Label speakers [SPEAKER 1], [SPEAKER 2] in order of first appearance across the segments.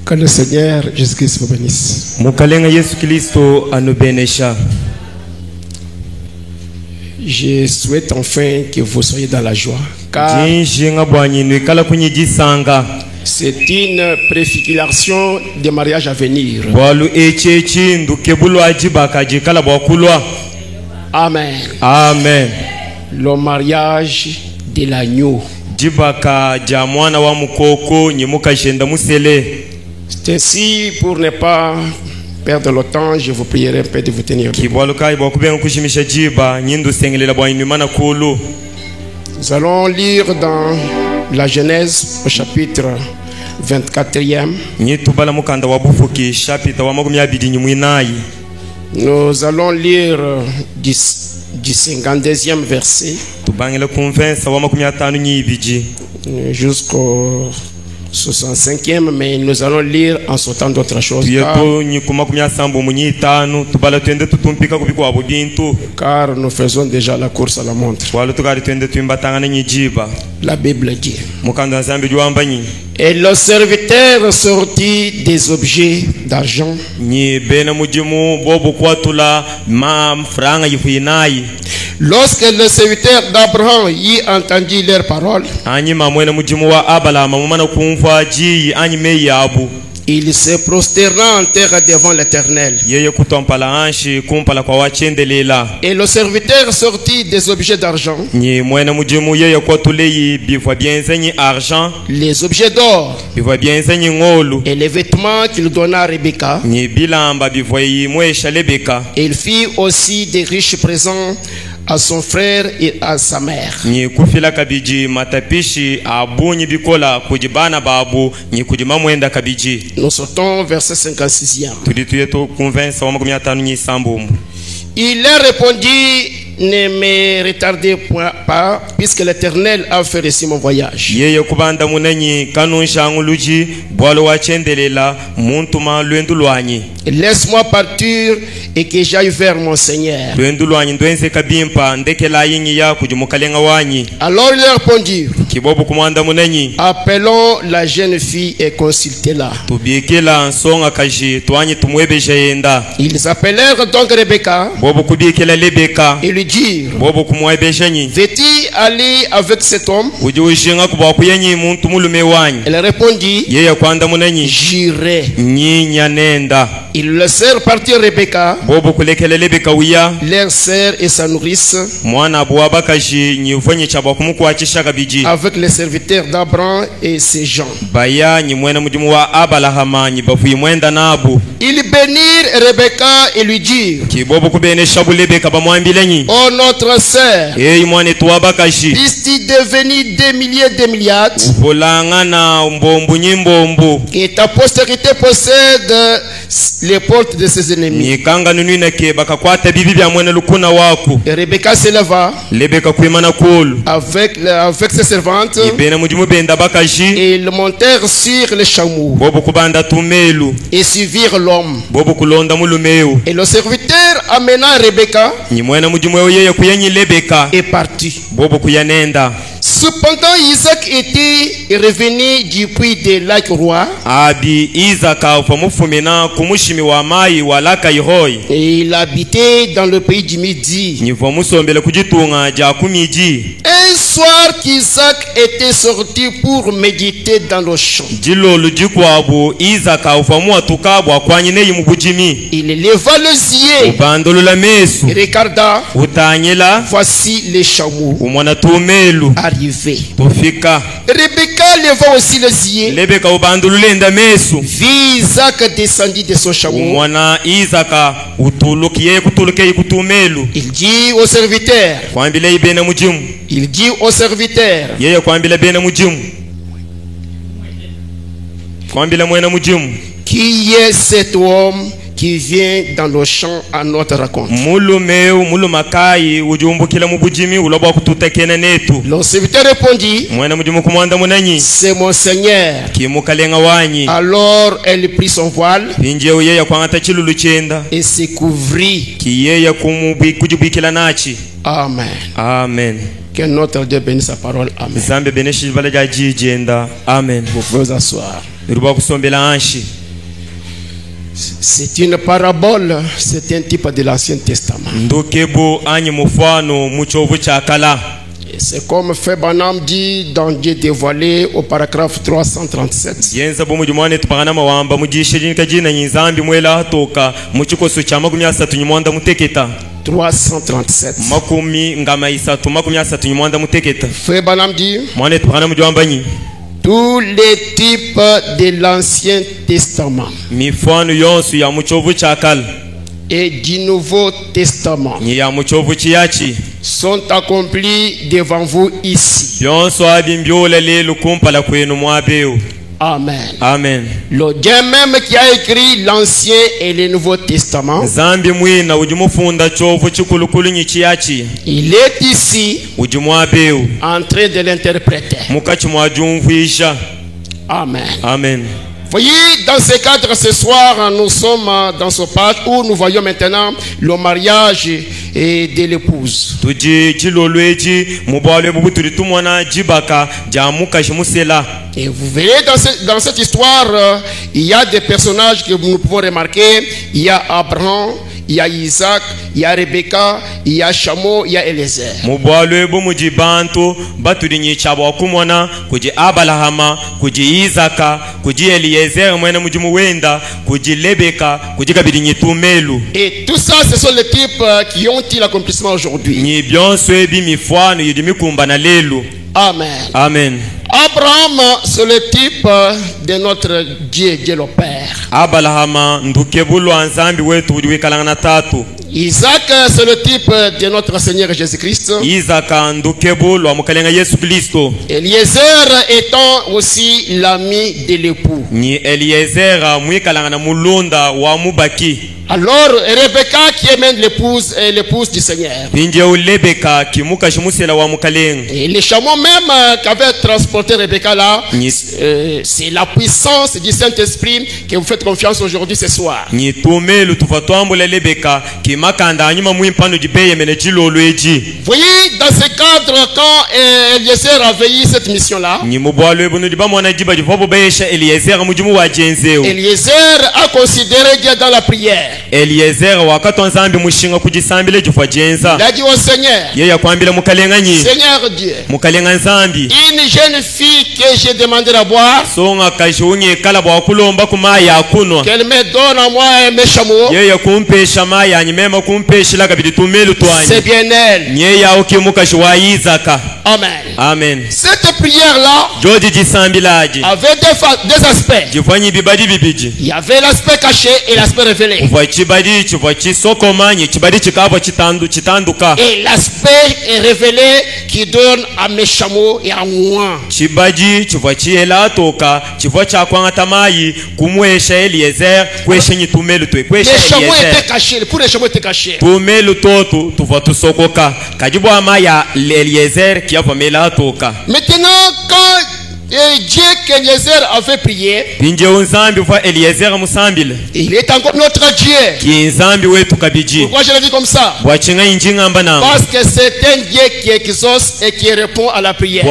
[SPEAKER 1] Que le Seigneur Jésus-Christ vous bénisse.
[SPEAKER 2] Mukalenga Yesu Kristo anubenesha.
[SPEAKER 1] Je souhaite enfin que vous soyez dans la joie. Car c'est une préfiguration des mariages à venir. Amen.
[SPEAKER 2] Amen.
[SPEAKER 1] Le mariage de l'agneau. C'est ainsi, pour ne pas perdre le temps, je vous prierai un peu de vous tenir. Nous allons lire dans la Genèse au chapitre 24e. Nous allons lire du 52e verset jusqu'au 65e, mais nous allons lire en sautant d'autres choses. Car nous faisons déjà la course à la montre. La Bible dit: et le serviteur sortit des objets d'argent. Lorsque le serviteur d'Abraham y entendit leurs paroles, il se prosterna en terre devant l'Éternel. Et le serviteur sortit des objets d'argent, les objets d'or et les vêtements qu'il donna à Rebecca. Et il fit aussi des riches présents à son frère et à sa mère. Nous sortons verset 56e. Il leur répondit: ne me retardez pas, puisque l'Éternel a fait récit mon voyage. Laisse-moi partir et que j'aille vers mon Seigneur. Alors il leur répondit: appelons la jeune fille et consultez-la. Ils appelèrent donc Rebecca et lui dirent: veux-tu aller avec cet homme? Elle répondit: j'irai. Ils laissèrent partir Rebecca, leur sœur et sa nourrice, avec les serviteurs d'Abraham et ses gens. Ils bénirent Rebecca et lui dirent: oh notre sœur, puisses-tu devenir des milliers de milliards, et ta postérité possède les portes de ses ennemis. Et Rebecca s'éleva avec ses servantes, et ils montèrent sur les chameaux et suivirent l'homme. Et le serviteur amena Rebecca et partit. Cependant, Isaac était revenu du puits de lac roi. Et il habitait dans le pays du Midi. Un soir qu'Isaac était sorti pour méditer dans le champ, il leva les yeux et regarda. Voici les chameaux arrivés. Rebecca leva aussi les yeux, vit Isaac descendit de son chameau. Il dit au serviteur, qui est cet homme qui vient dans le champ à notre rencontre? Le serviteur répondit: c'est mon Seigneur. Alors elle prit son voile et se couvrit. Amen.
[SPEAKER 2] Amen.
[SPEAKER 1] Que notre Dieu bénisse sa parole. Amen.
[SPEAKER 2] Amen.
[SPEAKER 1] Vous pouvez vous asseoir. C'est une parabole, c'est un type de l'Ancien Testament. Et c'est comme Frère Branham dit dans Dieu dévoilé au paragraphe 337. 337. Frère Branham dit tous les types de l'Ancien Testament et du Nouveau Testament sont accomplis devant vous ici. Amen.
[SPEAKER 2] Amen.
[SPEAKER 1] Le Dieu même qui a écrit l'Ancien et le Nouveau Testament, il est ici en train de l'interpréter. Amen.
[SPEAKER 2] Amen.
[SPEAKER 1] Voyez, dans ce cadre, ce soir, nous sommes dans ce page où nous voyons maintenant le mariage de l'épouse. Et vous verrez dans cette histoire, il y a des personnages que nous pouvons remarquer. Il y a Abraham, il y a Isaac, il y a Rebecca, il y a Shamo, il y a Eliezer. Et tout ça, ce sont les types qui ont eu l'accomplissement aujourd'hui. Amen.
[SPEAKER 2] Amen.
[SPEAKER 1] Abraham, c'est le type de notre Dieu, Dieu le Père. Isaac, c'est le type de notre Seigneur Jésus-Christ. Eliezer étant aussi l'ami de l'époux. Alors, Rebecca qui est même l'épouse du Seigneur. Et les chameaux même qu'avait transporté Rebecca là, c'est la puissance du Saint-Esprit que vous faites confiance aujourd'hui ce soir. Voyez, dans ce cadre, quand Eliezer avait eu cette mission-là, Eliezer a considéré Dieu dans la prière.
[SPEAKER 2] Eliezer wakatonzambi mushinga kujisambile jufwa jenza.
[SPEAKER 1] Il a dit au Seigneur, Seigneur Dieu,
[SPEAKER 2] mukalenga nzambi,
[SPEAKER 1] une jeune fille que j'ai demandé à boire,
[SPEAKER 2] songa kashunye kala bwa kulomba kumaya akunwa,
[SPEAKER 1] qu'elle me donne à moi mes chameaux,
[SPEAKER 2] yeye kumpesha maya nyimema kumpeshila kabidi tumelu twanye,
[SPEAKER 1] c'est bien elle.
[SPEAKER 2] Nyeye ukimuka shwa Isaka.
[SPEAKER 1] Amen.
[SPEAKER 2] Amen.
[SPEAKER 1] Cette prière-là avait deux aspects. Il y avait l'aspect caché et l'aspect révélé. Et l'aspect révélé qui donne à mes chameaux et à moi. Les chameaux étaient cachés. Pour les chameaux étaient cachés. Maintenant, quand Dieu qu'Eliezer avait prié, il est encore notre Dieu. Pourquoi je le dis comme ça? Parce que c'est un Dieu qui exauce et qui répond à la prière.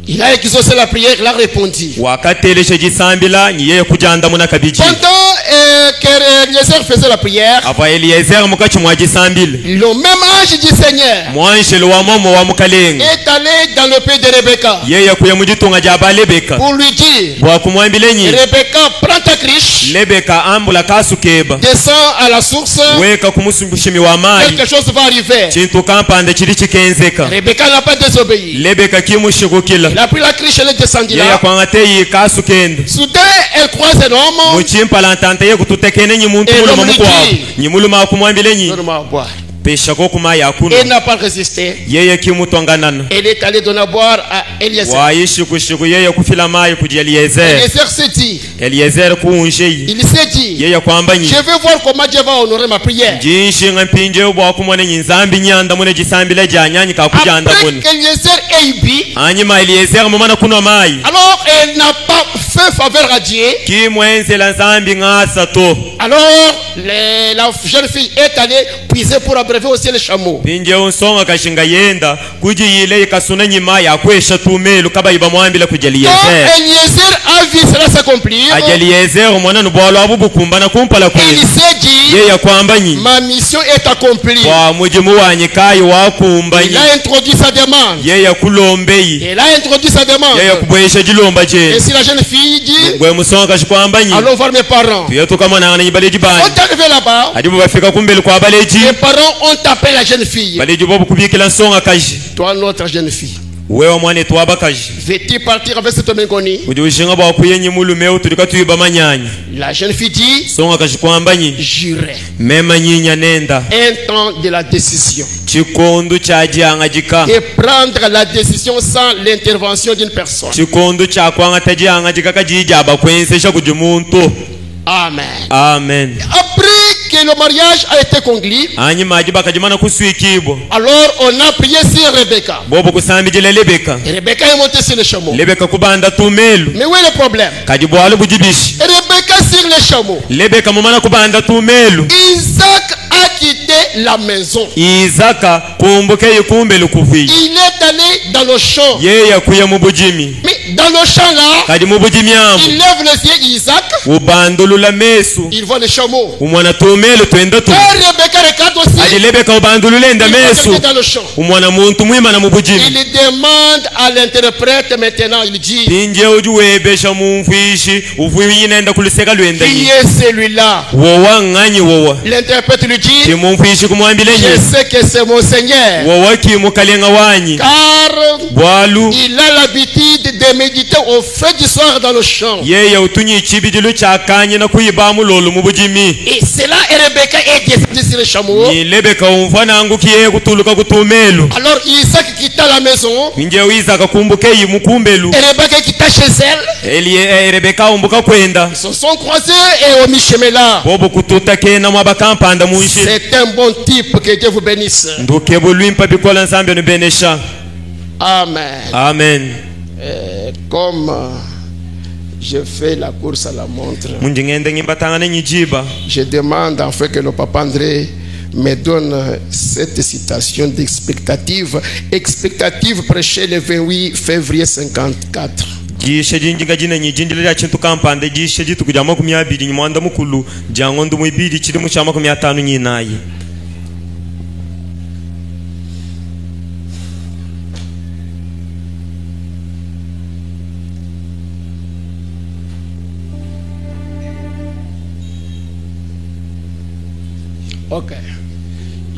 [SPEAKER 1] Il a exaucé la prière, il a répondu. Pendant qu'Eliezer faisait la prière, le même ange du Seigneur est allé dans le pays de Rebecca pour lui dire, Rebecca, prends ta criche, descends à la source, quelque chose va arriver. Rebecca n'a pas désobéi. Elle a pris la criche, elle est descendue là. Soudain, elle croise un homme. Et l'homme lui dit, donne-moi à boire. Elle n'a pas résisté. Elle est allée donner à boire à Eliezer. Eliezer s'est dit,
[SPEAKER 2] Eliezer kuunje
[SPEAKER 1] il s'est dit,
[SPEAKER 2] ye yakwamba nyi
[SPEAKER 1] je vais voir comment Dieu va honorer ma prière.
[SPEAKER 2] Jinshinga mpinje ubwa kumone nyinzambi nyanda mune jisambile janyanyi kakujanda
[SPEAKER 1] Après
[SPEAKER 2] mune
[SPEAKER 1] qu'Eliezer ait bu,
[SPEAKER 2] anyima Eliezer mumana kuno mai
[SPEAKER 1] alors elle n'a pas fait faveur à Dieu.
[SPEAKER 2] ki mwenze la nzambi ngasa to
[SPEAKER 1] Alors la jeune fille est allée puiser pour abreuver aussi les chameaux.
[SPEAKER 2] pinje unsonga kashinga yenda kuji yile ikasuna nyima ya kwesha tumelu kaba iba mwambila kuja
[SPEAKER 1] Quand
[SPEAKER 2] Eliezer
[SPEAKER 1] Eliezer a vu cela s'accomplir,
[SPEAKER 2] aja Eliezer mwana nubwalo abubu kumbana kumpala
[SPEAKER 1] il
[SPEAKER 2] kwezi
[SPEAKER 1] s'est dit,
[SPEAKER 2] ye yakwamba nyi
[SPEAKER 1] ma mission est accomplie.
[SPEAKER 2] wa mujimu wanyikayi wakumba
[SPEAKER 1] Il
[SPEAKER 2] nyi
[SPEAKER 1] a introduit sa demande.
[SPEAKER 2] ye yakulombeyi
[SPEAKER 1] Il a introduit sa demande.
[SPEAKER 2] ye yakubwesha jilomba
[SPEAKER 1] Et
[SPEAKER 2] je
[SPEAKER 1] si la jeune fille dit,
[SPEAKER 2] ngwe musonga kashikwamba nyi
[SPEAKER 1] allons voir mes parents.
[SPEAKER 2] tuye tukamwana na nyibaleji
[SPEAKER 1] Quand
[SPEAKER 2] bani
[SPEAKER 1] est arrivé là-bas,
[SPEAKER 2] adibu bafika kumbele kwa baleji
[SPEAKER 1] les parents ont tapé la jeune fille.
[SPEAKER 2] baleji bobu kubikila nsonga kaji
[SPEAKER 1] Toi, notre jeune fille,
[SPEAKER 2] wewe mwane twaba kaji
[SPEAKER 1] veux-tu partir avec cet homme inconnu?
[SPEAKER 2] uje ushinga bwa kuyenyi mulumeu tulika tuiba manyanyi
[SPEAKER 1] La jeune fille dit,
[SPEAKER 2] songa kashikwamba nyi
[SPEAKER 1] j'irai.
[SPEAKER 2] mema nyinya nenda
[SPEAKER 1] Un temps de la décision.
[SPEAKER 2] chikondu chajanga jika
[SPEAKER 1] Et prendre la décision sans l'intervention d'une personne.
[SPEAKER 2] chikondu chakwanga tajanga jika kajija abakwensesha kujimuntu
[SPEAKER 1] Amen.
[SPEAKER 2] amen
[SPEAKER 1] Après que le mariage a été conclu,
[SPEAKER 2] anyi maji bakajimana kuswikibo
[SPEAKER 1] alors on a prié sur Rebecca.
[SPEAKER 2] bobo kusambijile lebeka
[SPEAKER 1] Et Rebecca est montée sur le chameau.
[SPEAKER 2] lebeka kubanda tumelu
[SPEAKER 1] Mais où est le problème?
[SPEAKER 2] kajibwalo bujibishi
[SPEAKER 1] Rebecca sur le chameau.
[SPEAKER 2] lebeka mumana kubanda tumelu
[SPEAKER 1] Isaac a quitté la maison.
[SPEAKER 2] izaka kumbuke yikumbelu kuvi
[SPEAKER 1] Il est allé dans le champ.
[SPEAKER 2] ye yakuya mu bujimi
[SPEAKER 1] Mais dans le champ là,
[SPEAKER 2] kadi mu bujimi amu
[SPEAKER 1] il lève les yeux, Isaac,
[SPEAKER 2] ubandulula mesu
[SPEAKER 1] il voit le chameau.
[SPEAKER 2] umwana tumelu twenda tu
[SPEAKER 1] Et Rebecca regarde aussi.
[SPEAKER 2] aji lebeka ubandulula enda
[SPEAKER 1] Il voit
[SPEAKER 2] mesu
[SPEAKER 1] quelqu'un dans le champ.
[SPEAKER 2] umwana muntu mwimana mu bujimi
[SPEAKER 1] Il demande à l'interprète maintenant, il dit,
[SPEAKER 2] pinje uji webesha mumfishi uvuyi nenda kuliseka lwenda
[SPEAKER 1] qui
[SPEAKER 2] nyi
[SPEAKER 1] est celui-là?
[SPEAKER 2] wowa ng'anyi wowa
[SPEAKER 1] L'interprète lui dit,
[SPEAKER 2] kimumfishi kumwambile
[SPEAKER 1] je
[SPEAKER 2] nyi
[SPEAKER 1] sais que c'est mon Seigneur.
[SPEAKER 2] wowa kimukalenga wanyi
[SPEAKER 1] Car
[SPEAKER 2] bwalu
[SPEAKER 1] il a l'habitude de méditer au feu du soir dans le champ.
[SPEAKER 2] yeye utunyi ichibidilu chakanye na kuyibamu lolu mu bujimi
[SPEAKER 1] Et c'est là et Rebecca est descendue sur le chameau.
[SPEAKER 2] ni lebeka umva nangu kiye kutuluka kutumelu
[SPEAKER 1] Alors Isaac quitta la maison.
[SPEAKER 2] ninje uizaka kumbuke yi mukumbelu
[SPEAKER 1] Et Rebecca quitta chez elle.
[SPEAKER 2] rebeka umbuka kwenda
[SPEAKER 1] Ils se sont croisés et au mi-chemin là.
[SPEAKER 2] bobo kututa kena mwabakampanda munshi
[SPEAKER 1] C'est un bon type, que Dieu vous bénisse.
[SPEAKER 2] ndukebo lwimpa bikola nsambe nubenesha
[SPEAKER 1] Amen.
[SPEAKER 2] amen
[SPEAKER 1] Comme je fais la course à la montre,
[SPEAKER 2] munji ngende ngimbatanga nenyijiba
[SPEAKER 1] je demande en fait que le papa André me donne cette citation d'expectative. Expectative prêchée le 28 février 54.
[SPEAKER 2] jishe jinjinga jina nyijindile lya chintu kampande jishe jitu kuja 20 nyimwanda mukulu jangondo mwibili chili mu cha 50 nyinayi
[SPEAKER 1] Ok.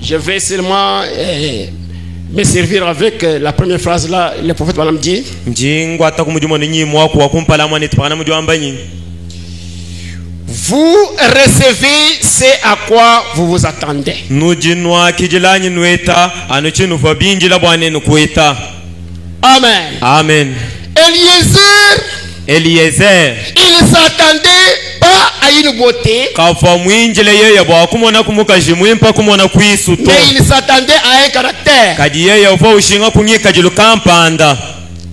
[SPEAKER 1] Je vais seulement me servir avec la première phrase là. Le prophète Balaam dit,
[SPEAKER 2] njingwa takumujimo ni nyimwa ku wakumpala mani tupana mujwamba nyi
[SPEAKER 1] vous recevez ce à quoi vous vous attendez.
[SPEAKER 2] nujinwa kijilanyi nweta ano chinu fabinjila bwane nukweta
[SPEAKER 1] Amen.
[SPEAKER 2] amen Eliezer
[SPEAKER 1] il s'attendait pas à une beauté,
[SPEAKER 2] kafa mwinjile yeye bwa kumona kumukaji mwimpa kumona kwisuto
[SPEAKER 1] mais il s'attendait à un caractère.
[SPEAKER 2] kadi yeye ufa ushinga kunyika jilu kampanda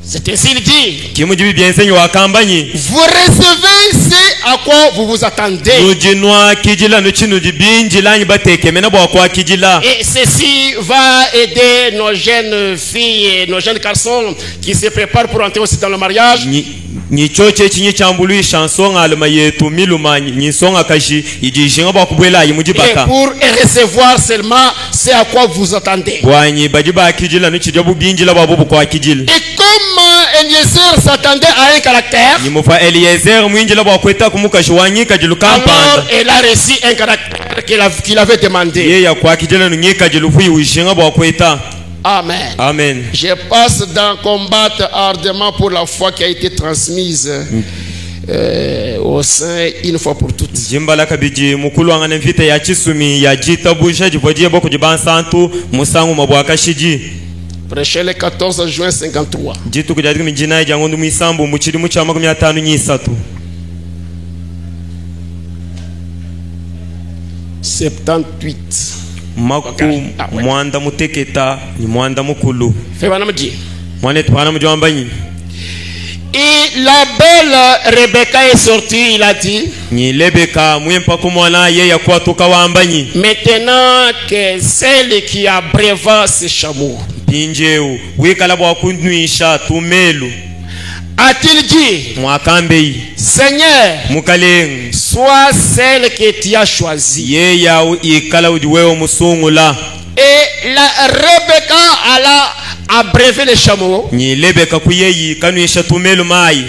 [SPEAKER 1] C'est ainsi il dit.
[SPEAKER 2] kimujibi byensenyi wakambanyi
[SPEAKER 1] Vous recevez ce à quoi vous vous attendez.
[SPEAKER 2] nujinwa kijila nuchinu jibinjilanyi batekemena bwa kwa kijila
[SPEAKER 1] Et ceci va aider nos jeunes filles et nos jeunes garçons qui se préparent pour entrer aussi dans le mariage.
[SPEAKER 2] nyichoche chinyi chambuluisha nsonga aluma yetu miluma nyisonga kashi ijishinga bwa kubwela yi
[SPEAKER 1] Et
[SPEAKER 2] mujibaka
[SPEAKER 1] pour recevoir seulement ce à quoi vous attendez.
[SPEAKER 2] bwanyi bajiba kijila nuchija bubinjila bwa bubu kwa kijila
[SPEAKER 1] Et comme Eliezer s'attendait à un caractère,
[SPEAKER 2] nyimufa Eliezer mwinjila bwa kweta kumukashi wanyika jilu kampanda
[SPEAKER 1] alors elle a reçu un caractère qu'il avait demandé.
[SPEAKER 2] yeya kwa kijila nunyika jilu fuyi wishinga bwa kweta
[SPEAKER 1] Amen.
[SPEAKER 2] amen
[SPEAKER 1] Je passe dans combattre ardemment pour la foi qui a été transmise au sein une fois pour toutes.
[SPEAKER 2] jimbala kabiji mukulu angane mvita ya chisumi ya jitabusha jivoje boko jibansantu musangu mabwaka shiji
[SPEAKER 1] Prêché le 14 juin 53.
[SPEAKER 2] jitu kujadika mijina jangondu misambu muchiri mucha 53
[SPEAKER 1] 78.
[SPEAKER 2] Maku mwanda muteketa ni mwanda mukulu.
[SPEAKER 1] Et la belle Rebecca est sortie, il a dit. Maintenant que celle qui abreuva ses chameaux. A-t-il dit, Seigneur, sois celle que tu as choisie. Et la Rebecca alla abreuver les chameaux.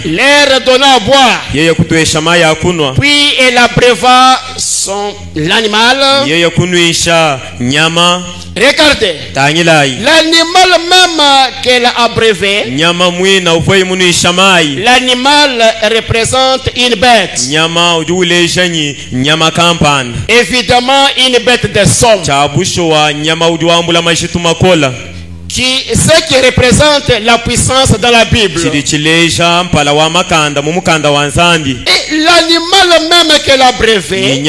[SPEAKER 1] Leur donna à boire. Puis elle abreuva l'animal. Regardez, l'animal même qu'elle a abreuvé, l'animal représente une bête. Évidemment une bête de somme. Ce qui représente la puissance dans la Bible. Et l'animal même qu'elle a brevet,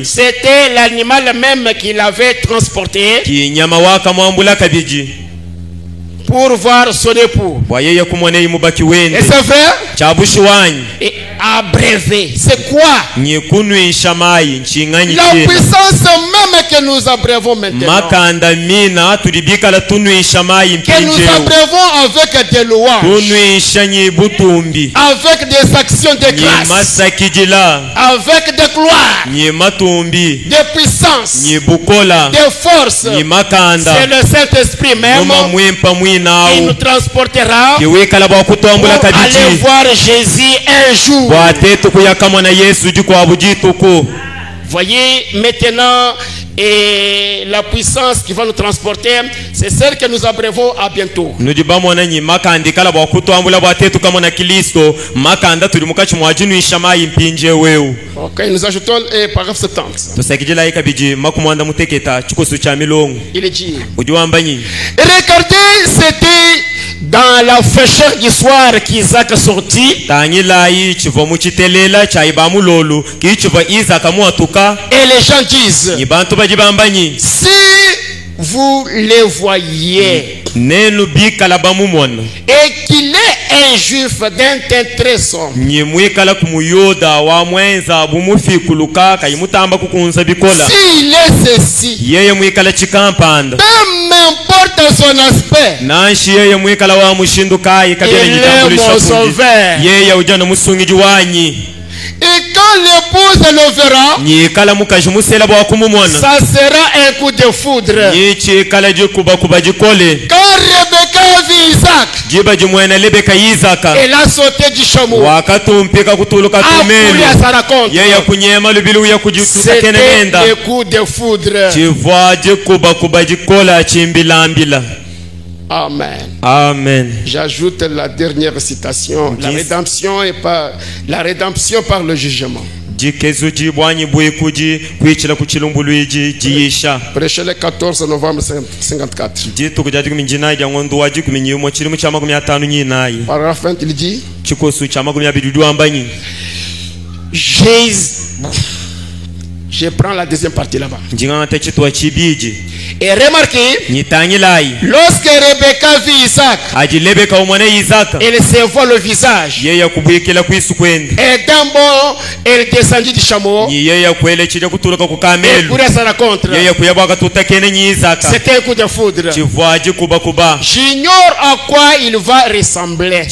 [SPEAKER 1] c'était l'animal même qu'il avait transporté pour voir son époux. Et c'est vrai? Et abrévé, c'est quoi? La puissance même que nous abrévons maintenant, que nous abrévons avec des louanges, avec des actions de grâce, avec des gloires, des puissances, des forces. C'est le Saint-Esprit même qui nous transportera pour aller voir Jésus un jour. Voyez maintenant, et la puissance qui va nous transporter, c'est celle que nous abrévons à bientôt. Ok, nous ajoutons paragraphe 70. Il est dit, regardez, c'était dans la fraîcheur du soir qu'Isaac sortit. Et les gens disent, si vous les voyez et qu'il est un juif d'un teint très sombre, s'il est ceci, peu m'importe son aspect, il est mon sauveur. Et quand l'épouse le verra, ça sera un coup de foudre. Quand Rebecca vit Isaac, elle a sauté du chameau, a couru à sa rencontre. C'était le coup de foudre. Amen.
[SPEAKER 2] Amen.
[SPEAKER 1] J'ajoute la dernière citation. La rédemption par le jugement. Prêchez le 14 novembre 54. Paragraphe 20, il dit, je prends la deuxième partie là-bas. Et remarquez, lorsque Rebecca vit Isaac, elle se voit le visage. Et d'un bond, elle descendit du chameau. Et courait à sa rencontre. C'était un coup de foudre. J'ignore à quoi il va ressembler.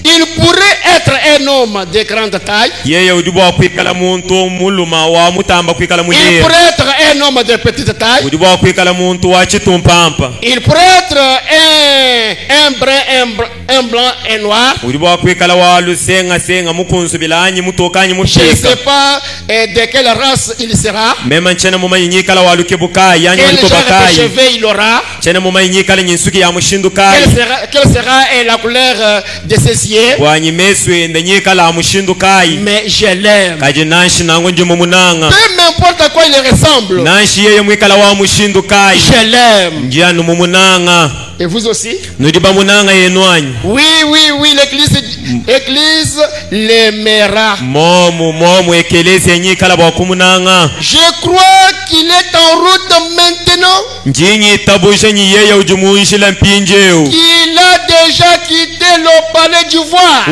[SPEAKER 1] Il pourrait être un homme de grande taille. Il pourrait être un homme de petite taille. Il pourrait être un blanc et noir. Je ne sais pas de quelle race il sera. Quel genre de cheveux il aura. Quelle sera la couleur de ses yeux. Mais je l'aime. Peu m'importe à quoi il ressemble. Je l'aime. Et vous aussi? Oui, l'église Église l'aimera. Je crois qu'il est en route maintenant. Qu'il a déjà quitté le palais d'ivoire.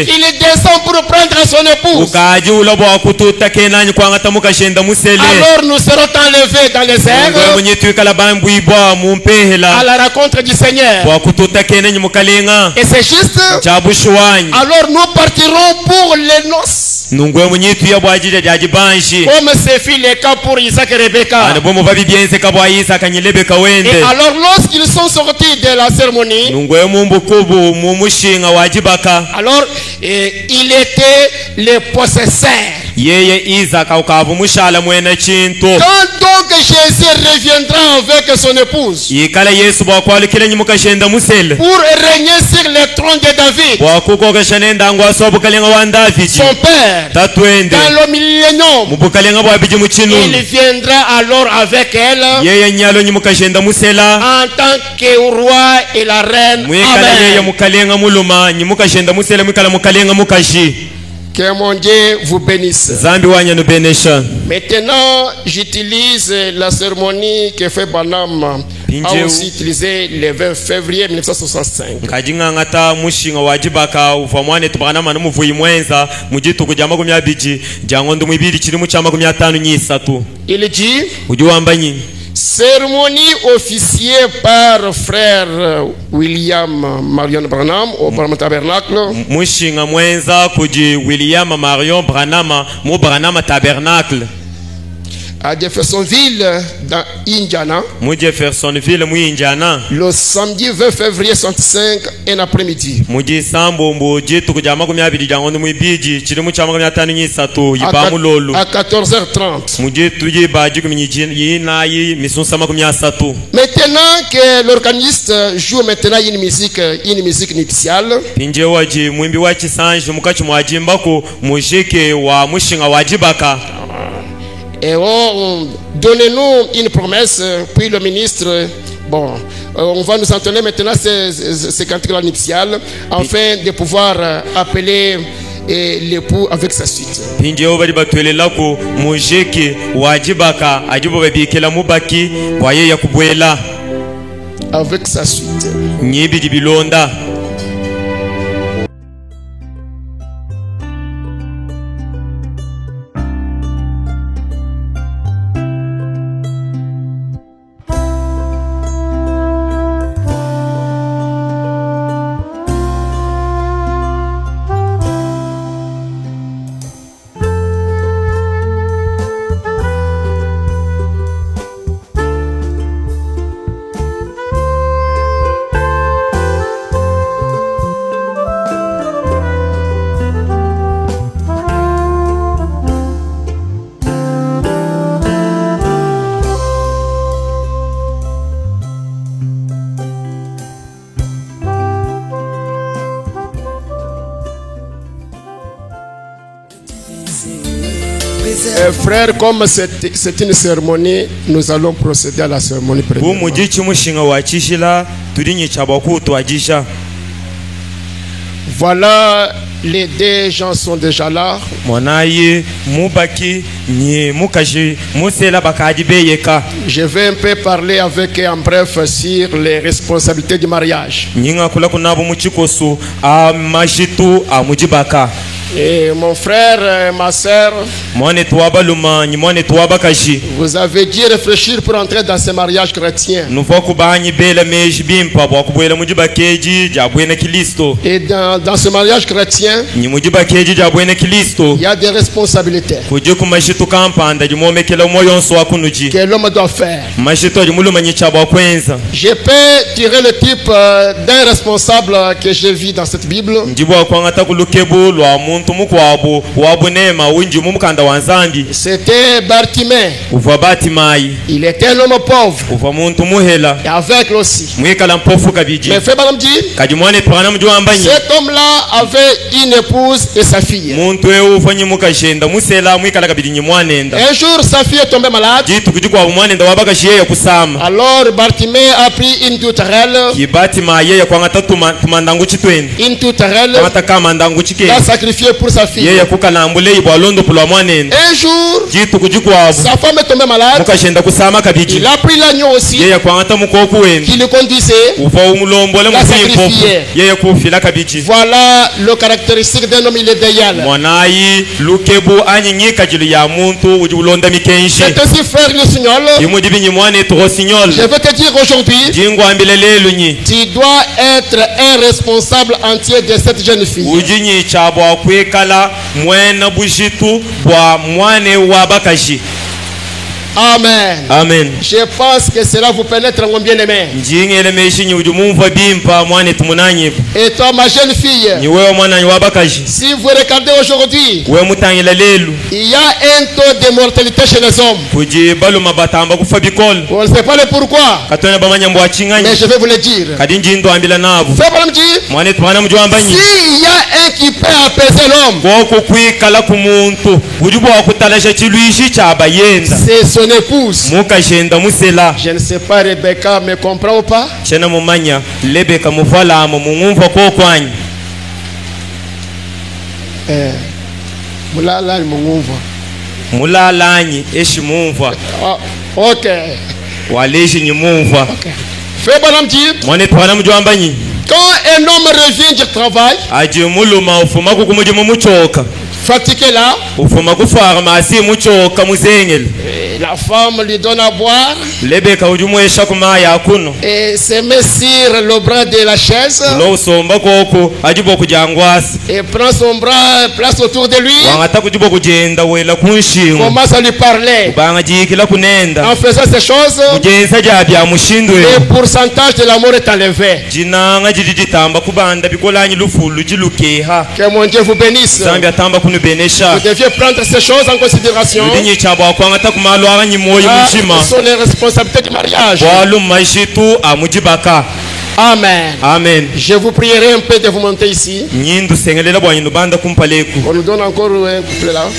[SPEAKER 1] Il descend pour prendre son épouse. Alors nous serons enlevés dans les airs à la rencontre du Seigneur. Et c'est juste. Alors nous partirons pour les noces. Comme ce fut le cas pour Isaac et Rebecca. Et alors lorsqu'ils sont sortis de la cérémonie, alors il était le possesseur. Quand donc Jésus reviendra avec son épouse pour régner sur le trône de David, son père, dans le millénium, il viendra alors avec elle en tant que roi et la reine. Amen. Que mon Dieu vous bénisse. Maintenant, j'utilise la cérémonie que fait Branham a aussi utilisé le 20 février 1965. Il dit: cérémonie officiée par frère William Marion Branham au Branham Tabernacle. À Jeffersonville, dans Indiana, le samedi 20 février 65, un après-midi. À 14h30. Maintenant que l'organiste joue maintenant une musique nuptiale, et donnez-nous une promesse, puis le ministre, on va nous entonner maintenant ces cantiques nuptiales afin de pouvoir appeler l'époux avec sa suite. Avec sa suite. Frères, comme c'est une cérémonie, nous allons procéder à la cérémonie premièrement. Voilà, les deux gens sont déjà là. Je vais un peu parler avec eux en bref sur les responsabilités du mariage. Et mon frère, ma soeur, vous avez dû réfléchir pour entrer dans ce mariage chrétien. Et dans ce mariage chrétien, il y a des responsabilités que l'homme doit faire. Je peux tirer le type d'un responsable que j'ai vu dans cette Bible. C'était Bartimée. Il était un homme pauvre. Et aveugle aussi. Mais Frère Branham dit, cet homme-là avait une épouse et sa fille. jour, sa fille est tombée malade. Alors Bartimée a pris une toutarelle. Une toutarelle. Il a sacrifié pour sa fille. Un jour, sa femme est tombée malade. Il a pris l'agneau aussi qui le conduisait. Il a sacrifié. Voilà le caractéristique d'un homme idéal. C'est aussi frère le Seigneur. Je veux te dire aujourd'hui, tu dois être un responsable entier de cette jeune fille. Amen.
[SPEAKER 2] Amen.
[SPEAKER 1] Je pense que cela vous pénètre, mon bien-aimé. Et toi, ma jeune fille, si vous regardez aujourd'hui, il y a un taux de mortalité chez les hommes. On ne sait pas le pourquoi, mais je vais vous le dire. S'il y a un qui peut apaiser l'homme, c'est son épouse. Je ne sais pas, Rebecca me comprend ou pas? Ok. Fais bon dire. Quand un homme revient du travail, fatigué là, la femme lui donne à boire et se met sur le bras de la chaise et prend son bras, place autour de lui, commence à lui parler. En faisant ces choses, le pourcentage de l'amour est enlevé. Que mon Dieu vous bénisse. Vous deviez prendre ces choses en considération. Ce sont les responsabilités du mariage. Amen.
[SPEAKER 2] Amen.
[SPEAKER 1] Je vous prierai un peu de vous monter ici. On nous donne encore un couplet là.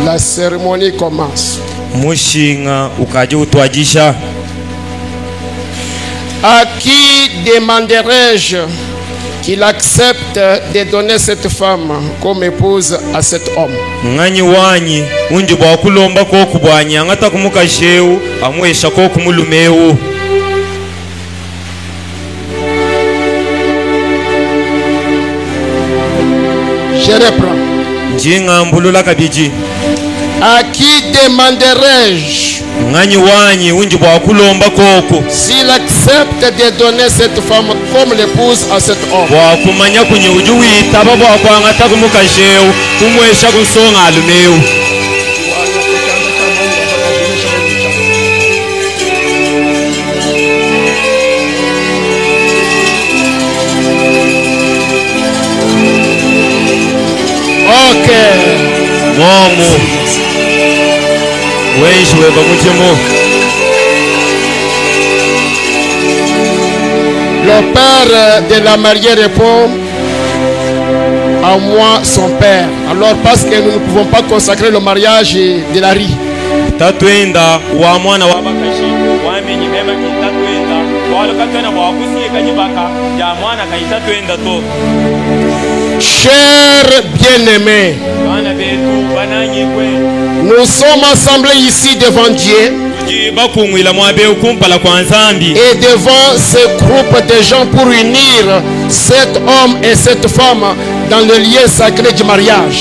[SPEAKER 1] La cérémonie commence. À qui demanderai-je qu'il accepte de donner cette femme comme épouse à cet homme? Je reprends. À qui demanderai-je s'il accepte de donner cette femme comme l'épouse à cet homme? Ok. Le père de la mariée répond: à moi son père. Alors parce que nous ne pouvons pas consacrer le mariage de la riz. Chers bien-aimés, nous sommes assemblés ici devant Dieu Et devant ce groupe de gens pour unir cet homme et cette femme dans le lieu sacré du mariage.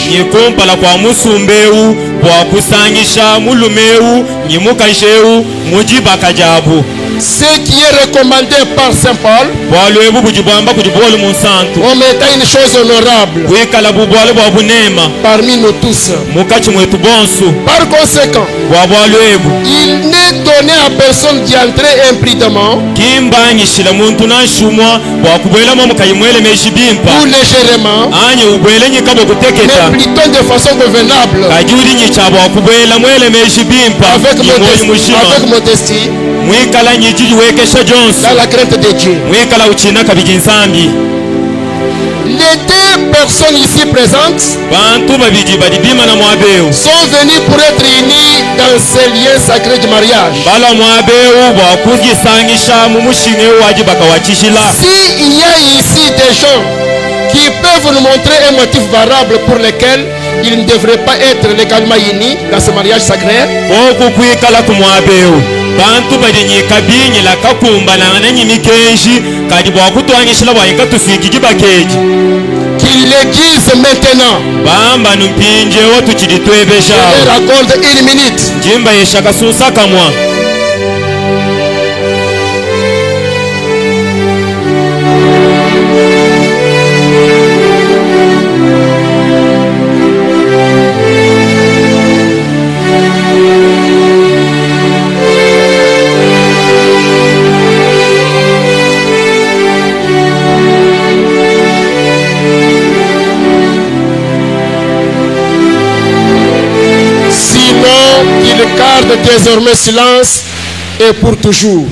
[SPEAKER 1] Ce qui est recommandé par Saint Paul, on mettait une chose honorable parmi nous tous. Par conséquent, il n'est donné à personne d'y entrer imprudemment ou légèrement, mais plutôt de façon convenable, avec modestie, dans la crainte de Dieu. Les deux personnes ici présentes sont venues pour être unies dans ce lieu sacré du mariage. S'il y a ici des gens qui peuvent nous montrer un motif valable pour lequel ils ne devraient pas être légalement unis dans ce mariage sacré, qu'ils l'aiguisent maintenant. Je leur accorde une minute. Garde désormais silence et pour toujours.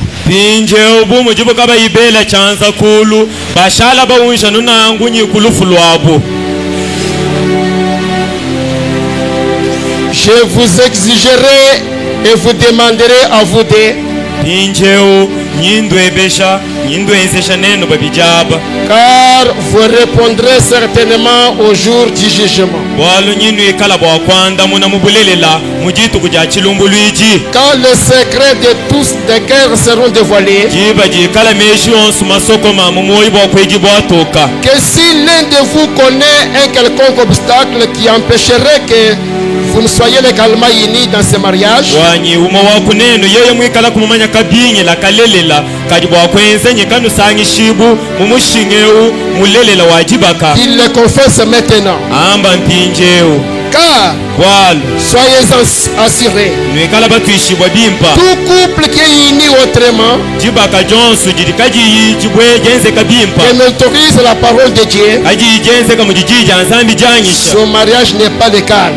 [SPEAKER 1] Je vous exigerai et vous demanderai à vous deux, car vous répondrez certainement au jour du jugement. Quand les secrets de tous des cœurs seront dévoilés, que si l'un de vous connaît un quelconque obstacle qui empêcherait que vous ne soyez légalement unis dans ce mariage, qu'il le confesse maintenant. Car soyez assurés, tout couple qui est uni autrement et n'autorise la parole de Dieu, son mariage n'est pas légal.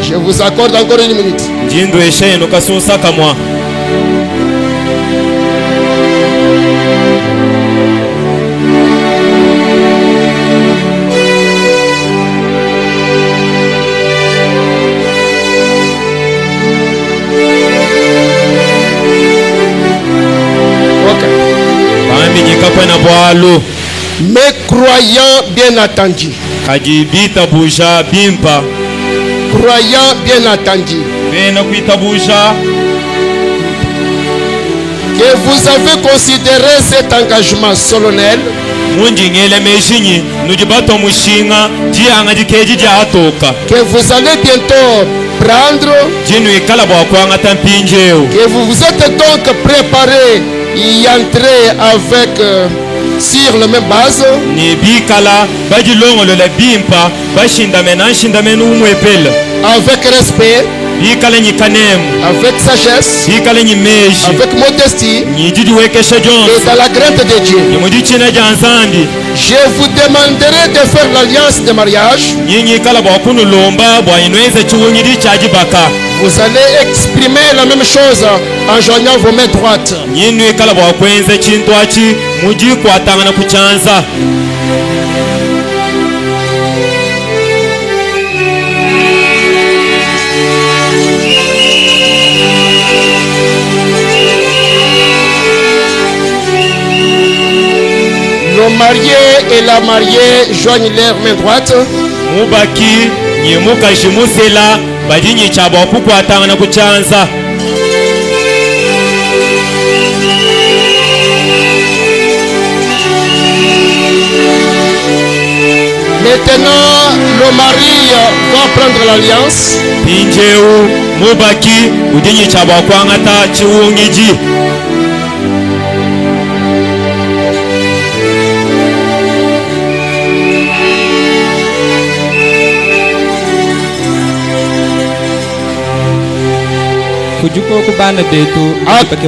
[SPEAKER 1] Je vous accorde encore une minute. Mais croyant bien entendu, croyant bien entendu que vous avez considéré cet engagement solennel, que vous allez bientôt prendre, que vous vous êtes donc préparé y entrer avec sur la même base, avec respect, avec sagesse, avec modestie et dans la crainte de Dieu. Je vous demanderai de faire l'alliance de mariage. Vous allez exprimer la même chose en joignant vos mains droites. Le marié et la mariée joignent leurs mains droites.
[SPEAKER 2] nyimukashi musela badinyi chaba okukwatanga na kuchanza.
[SPEAKER 1] Maintenant, le mari va prendre l'alliance.
[SPEAKER 2] Pinjeu mubaki udinyi chaba kwangata chiwungiji.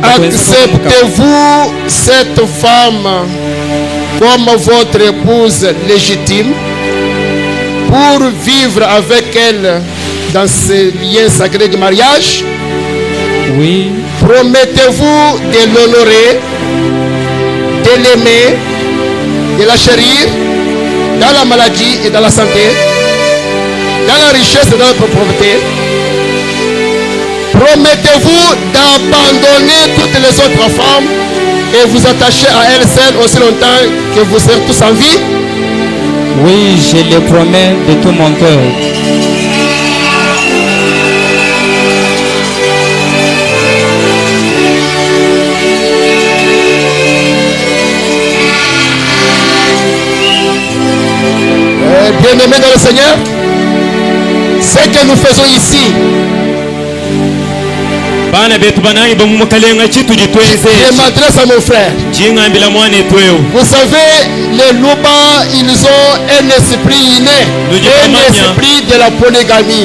[SPEAKER 1] Acceptez-vous cette femme comme votre épouse légitime pour vivre avec elle dans ce lien sacré du mariage?
[SPEAKER 3] Oui.
[SPEAKER 1] Promettez-vous de l'honorer, de l'aimer, de la chérir dans la maladie et dans la santé, dans la richesse et dans la pauvreté? Promettez-vous d'abandonner toutes les autres femmes et vous attacher à elles seules aussi longtemps que vous serez tous en vie?
[SPEAKER 3] Oui, je le promets de tout mon cœur.
[SPEAKER 1] Bien-aimés dans le Seigneur, ce que nous faisons ici,
[SPEAKER 2] je
[SPEAKER 1] m'adresse à mon frère. Vous savez, les Luba, ils ont un esprit inné, un esprit de la polygamie.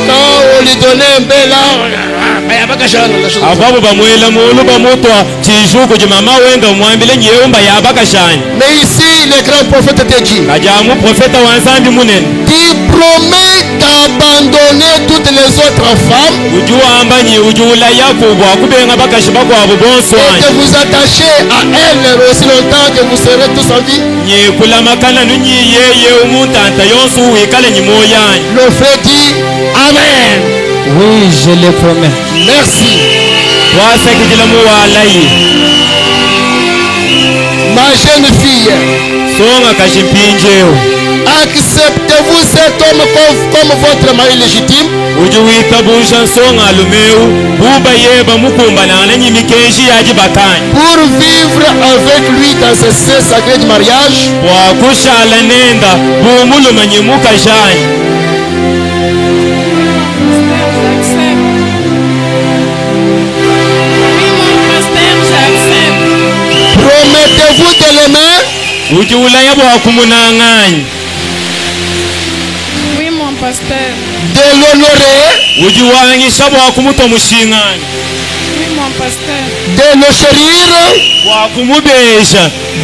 [SPEAKER 1] Quand on lui donnait un bel arbre, mais ici le grand prophète te dit, il promet d'abandonner toutes les autres femmes et de vous attacher à elles aussi longtemps que vous serez tous en vie. Le frère dit Amen.
[SPEAKER 3] Oui, je le promets.
[SPEAKER 1] Merci. Ma jeune fille, acceptez-vous cet homme comme votre mari légitime? Pour vivre avec lui dans ce sacré du mariage? Promettez-vous de l'aimer?
[SPEAKER 4] Oui, mon pasteur.
[SPEAKER 1] De l'honorer?
[SPEAKER 4] Oui, mon pasteur.
[SPEAKER 1] De le chérir?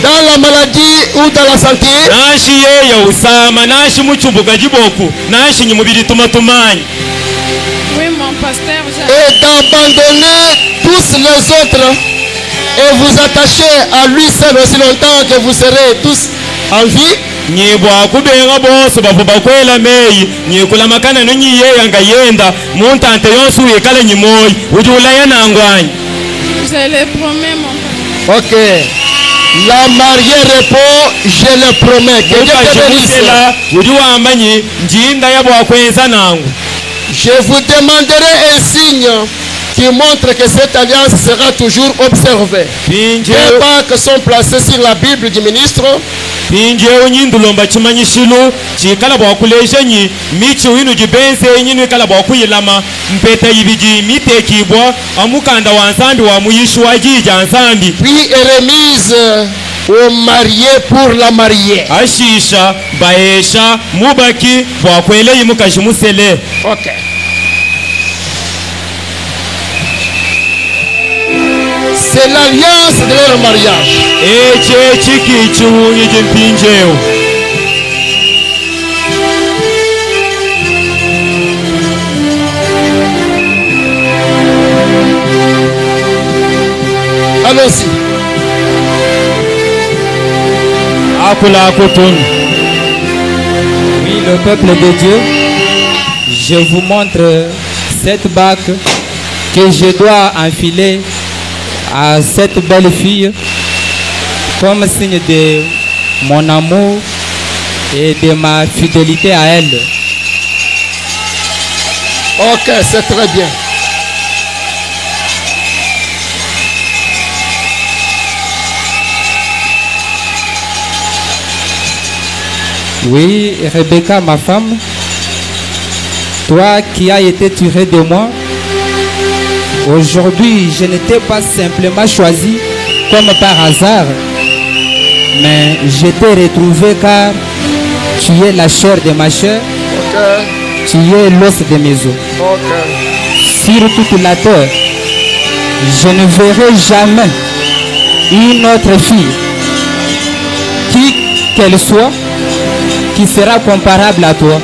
[SPEAKER 1] Dans la maladie ou dans la santé?
[SPEAKER 4] Oui, mon pasteur.
[SPEAKER 1] Et d'abandonner tous les autres et vous attacher à lui seul aussi longtemps que vous serez tous en vie?
[SPEAKER 2] Je
[SPEAKER 4] le promets, mon père.
[SPEAKER 1] Ok. La mariée répond, je le promets. Que Dieu te bénisse. Je vous demanderai un signe qui montre que cette alliance sera toujours observée. Les bacs sont placés sur la Bible du ministre. Et puis est remise aux mariés pour la mariée. Ok. C'est l'alliance de leur mariage. Allons-y.
[SPEAKER 3] Oui, le peuple de Dieu, je vous montre cette bague que je dois enfiler à cette belle fille comme signe de mon amour et de ma fidélité à elle.
[SPEAKER 1] Ok, c'est très bien.
[SPEAKER 3] Oui, Rebecca, ma femme, toi qui as été tirée de moi, aujourd'hui, je ne t'ai pas simplement choisi comme par hasard, mais je t'ai retrouvé car tu es la chair de ma chair, tu es l'os de mes os. Sur toute la terre, je ne verrai jamais une autre fille, qui qu'elle soit, qui sera comparable à toi.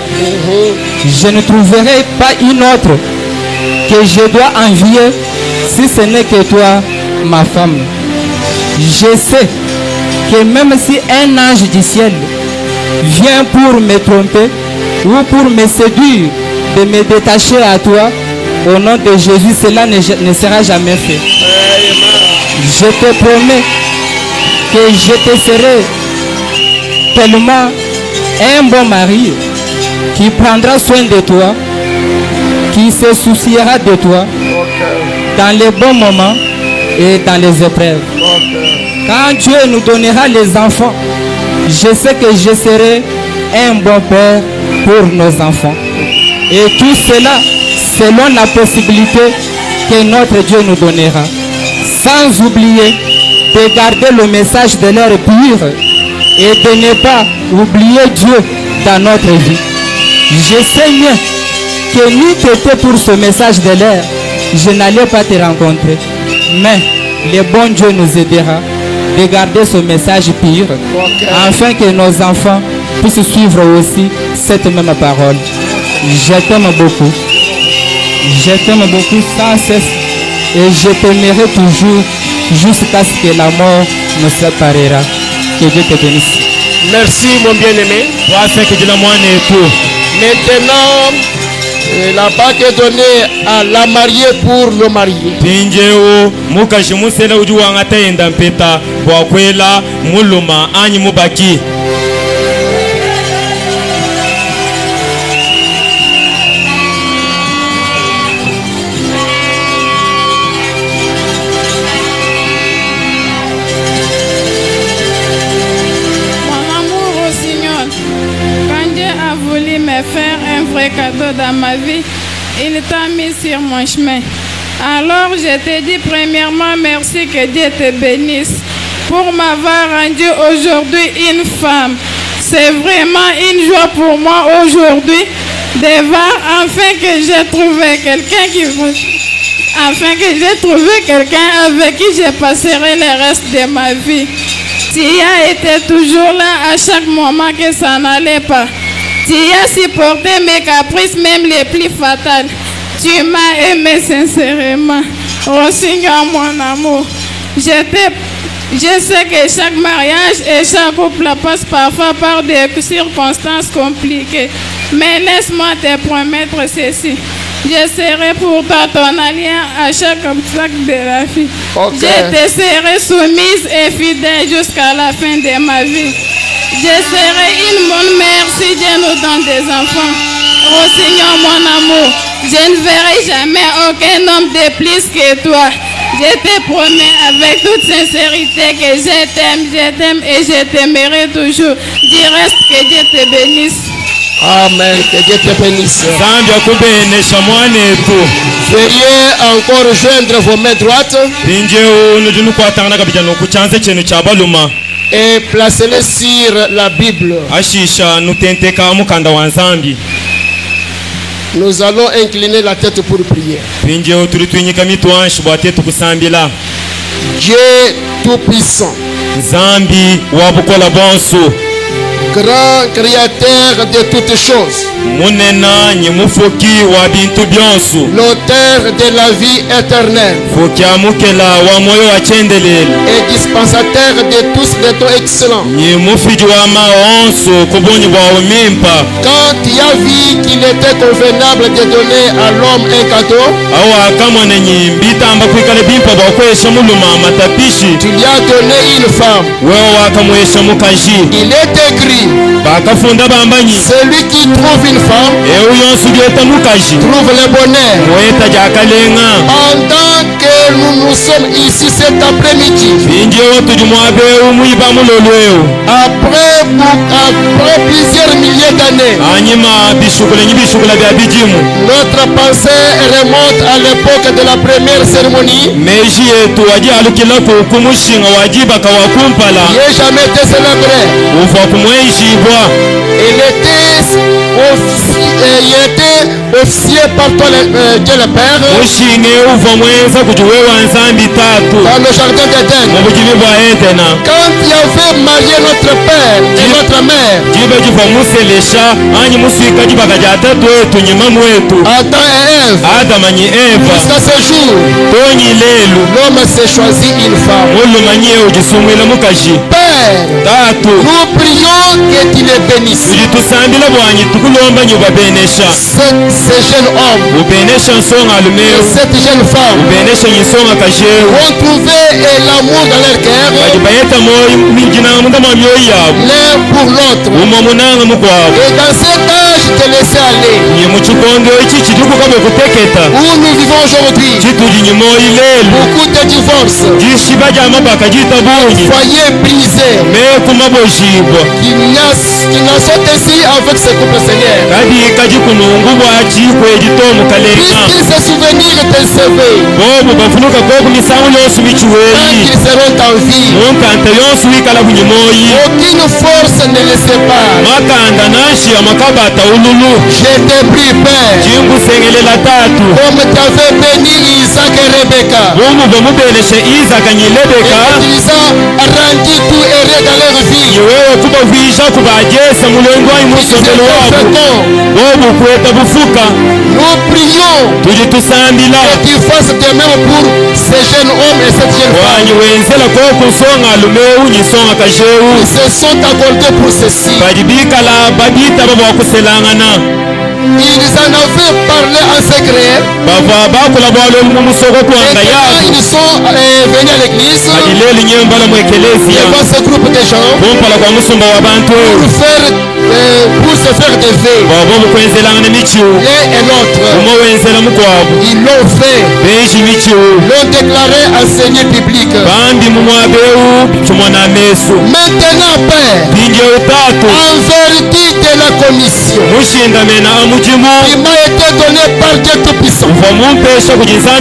[SPEAKER 3] Je ne trouverai pas une autre que je dois envier si ce n'est que toi, ma femme. Je sais que même si un ange du ciel vient pour me tromper ou pour me séduire de me détacher à toi, au nom de Jésus, cela ne sera jamais fait. Je te promets que je te serai tellement un bon mari qui prendra soin de toi, qui se souciera de toi dans les bons moments et dans les épreuves. Quand Dieu nous donnera les enfants, je sais que je serai un bon père pour nos enfants. Et tout cela selon la possibilité que notre Dieu nous donnera. Sans oublier de garder le message de l'air pur et de ne pas oublier Dieu dans notre vie. Je sais bien que ni t'étais pour ce message de l'air, je n'allais pas te rencontrer. Mais le bon Dieu nous aidera de garder ce message pur, afin que nos enfants puissent suivre aussi cette même parole. Je t'aime beaucoup. Je t'aime beaucoup sans cesse et je t'aimerai toujours jusqu'à ce que la mort nous séparera. Que Dieu te bénisse.
[SPEAKER 1] Merci mon bien-aimé. Maintenant, la bague est donnée à la mariée pour le marié.
[SPEAKER 4] Faire un vrai cadeau dans ma vie, il t'a mis sur mon chemin. Alors je te dis premièrement merci, que Dieu te bénisse pour m'avoir rendu aujourd'hui une femme. C'est vraiment une joie pour moi aujourd'hui de voir enfin que j'ai trouvé quelqu'un avec qui je passerai le reste de ma vie. Tu as été toujours là à chaque moment que ça n'allait pas. Tu as supporté mes caprices, même les plus fatals. Tu m'as aimé sincèrement. Oh Seigneur, mon amour. Je sais que chaque mariage et chaque couple passe parfois par des circonstances compliquées. Mais laisse-moi te promettre ceci. Je serai pour toi ton allié à chaque obstacle de la vie. Je te serai soumise et fidèle jusqu'à la fin de ma vie. Je serai une bonne mère si Dieu nous donne des enfants. Oh Seigneur, mon amour, je ne verrai jamais aucun homme de plus que toi. Je te promets avec toute sincérité que je t'aime et je t'aimerai toujours. Du reste, que Dieu te bénisse.
[SPEAKER 1] Amen, que Dieu te bénisse. Veuillez encore joindre vos mains droites et placez-les sur la Bible. Nous allons incliner la tête pour prier. Dieu tout-puissant, grand créateur de toutes choses, l'auteur de la vie éternelle et dispensateur de tous les dons excellents. Quand il a vu qu'il était convenable de donner à l'homme un cadeau, tu lui as donné une femme. Il est écrit, celui qui trouve une femme trouve le bonheur. Pendant que nous sommes ici cet après-midi, après plusieurs milliers d'années, notre pensée remonte à l'époque de la première cérémonie. Il n'a jamais été célébré. Il était officier par toi Dieu le Père dans le jardin d'Éden. Quand il avait marié notre père et notre mère, Adam et Ève, jusqu'à ce jour, l'homme s'est choisi une femme. Père, nous prions que tu les bénisses. Ce jeune homme et cette jeune femme ont trouvé l'amour dans leur cœur l'un pour l'autre. Et dans cet âge de laisser aller où nous vivons aujourd'hui, beaucoup de divorces, foyers brisés, qui n'assortent ainsi avec ce couple, Seigneur. Puisse se souvenir de ce vœu quand ils seront en vie, aucune force ne les sépare. Je te prie, Père, comme tu avais béni Isaac et Rebecca, et tu les as rendus tout heureux dans leur vie. Nous prions que tu fasses de même pour ces jeunes hommes et cette jeune femme. Ils se sont accordés pour ceci. Ils en avaient parlé en secret. Maintenant ils sont venus à l'église devant ce groupe de gens pour se faire des vœux. L'un et l'autre, ils l'ont fait. L'ont déclaré enseigné public. Maintenant, Père, en vertu de la commission qui m'a été donné par Dieu Tout-Puissant, notre serviteur,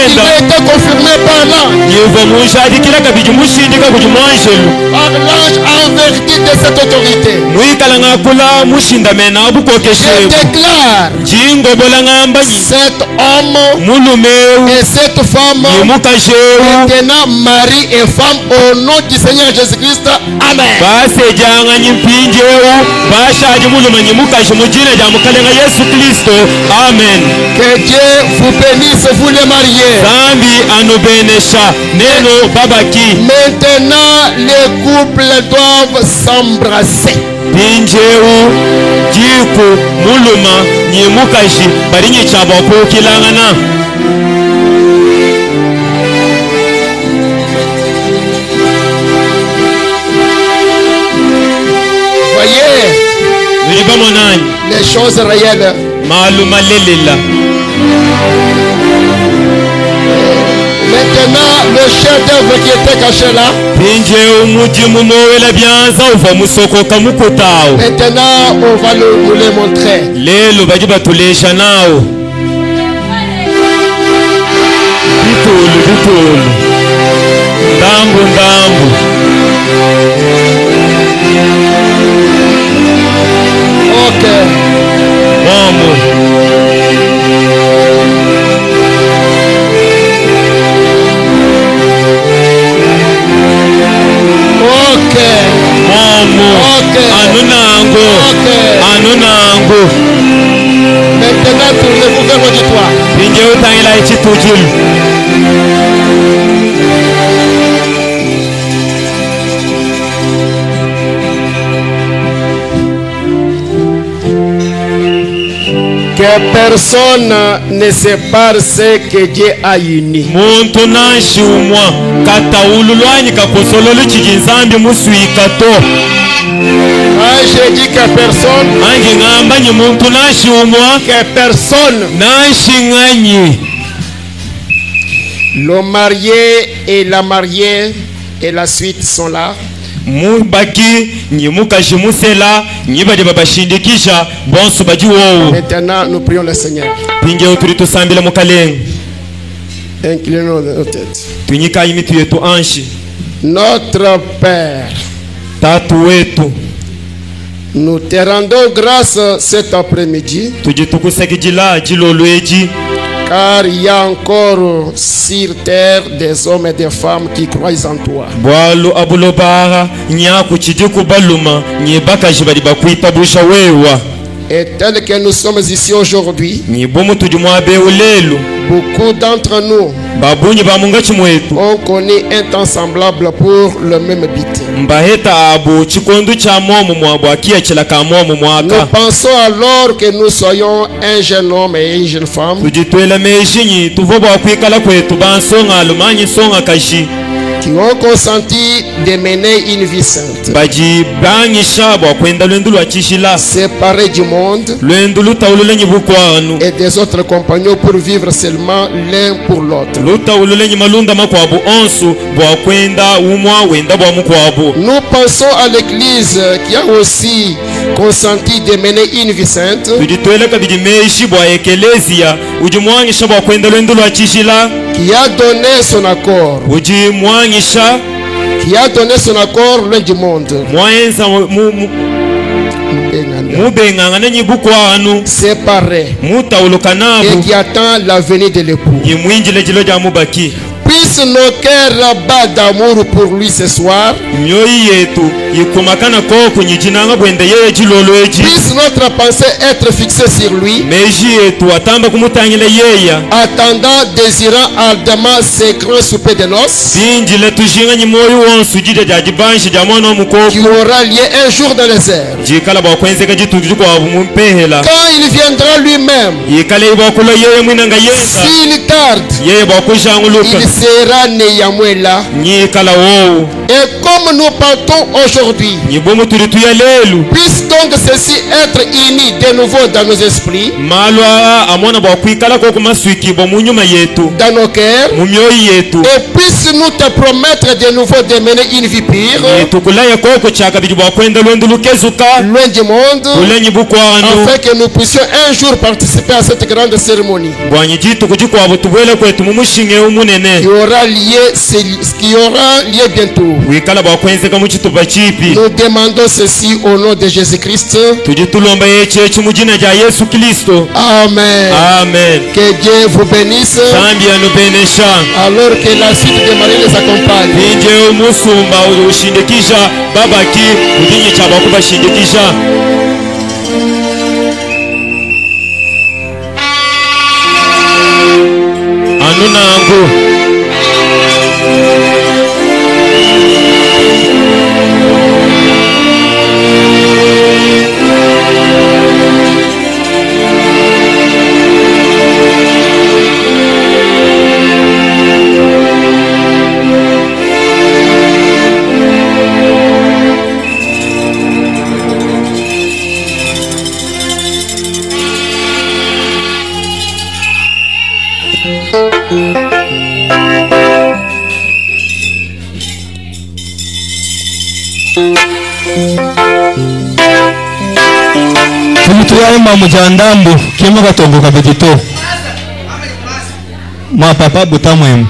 [SPEAKER 1] il a été confirmé par l'ange en vertu de cette autorité. Je déclare cet homme et cette femme maintenant mari et femme au nom du Seigneur Jésus-Christ. Amen. Que Dieu vous bénisse, vous les mariés. Maintenant les couples doivent s'embrasser. Voyez les choses réelles. Maintenant, le chef-d'œuvre qui était caché là, maintenant on va nous le montrer. Ok.
[SPEAKER 2] utangila ichitujulu.
[SPEAKER 1] Que personne ne sépare ce que Dieu a uni.
[SPEAKER 2] Muntu nashumwa kataululwanyi kakosololo chijinzambi muswikato.
[SPEAKER 1] J'ai dit que personne.
[SPEAKER 2] Angi ngamba nyi muntu nashumwa
[SPEAKER 1] que personne.
[SPEAKER 2] Nashinganyi.
[SPEAKER 1] Le marié et la mariée et la suite sont là.
[SPEAKER 2] Mubaki nyimukaji musela nyibade babashindikisha bonso baji wowo.
[SPEAKER 1] Maintenant nous prions le Seigneur.
[SPEAKER 2] Pinge uturi tusambila mukaleng.
[SPEAKER 1] Inclinons nos têtes.
[SPEAKER 2] Tunyika imitu yetu anshi.
[SPEAKER 1] Notre Père,
[SPEAKER 2] tatu wetu,
[SPEAKER 1] nous te rendons grâce cet après-midi.
[SPEAKER 2] Tujitukusakijila jilolweji.
[SPEAKER 1] Car il y a encore sur terre des hommes et des femmes qui croient en toi.
[SPEAKER 2] Bwalu abulobara nyaku chidiku baluma nyebaka jibali bakuita busha wewa.
[SPEAKER 1] Et tel que nous sommes ici aujourd'hui, beaucoup d'entre nous ont connu un temps semblable pour le même but. Nous pensons alors que nous soyons un jeune homme et une jeune femme qui ont consenti de mener une vie sainte, séparés du monde et des autres compagnons pour vivre seulement l'un pour l'autre. Nous pensons à l'Église qui a aussi consenti de mener une vie sainte, qui a donné son accord, loin du monde, séparé, et qui attend la venue de l'époux. Puisse nos cœurs battre d'amour pour lui ce soir. Puisse notre pensée être fixée sur lui, attendant, désirant ardemment ses grands soupers de noces qui aura lieu un jour dans les airs. Quand il viendra lui-même, s'il tarde, il sera Neyamwela. Et comme nous partons aujourd'hui, puisse donc ceci être uni de nouveau dans nos esprits, dans nos cœurs, et puisse nous te promettre de nouveau de mener une vie pure, loin du monde, afin que nous puissions un jour participer à cette grande cérémonie qui aura lieu bientôt. Nous demandons ceci au nom de Jésus-Christ. Amen.
[SPEAKER 2] Amen.
[SPEAKER 1] Que Dieu vous bénisse. Alors que la suite de Marie les accompagne.
[SPEAKER 2] Anunango.
[SPEAKER 5] Tuyama mujandambu kima katongo kabedito. Ma papa butamwem.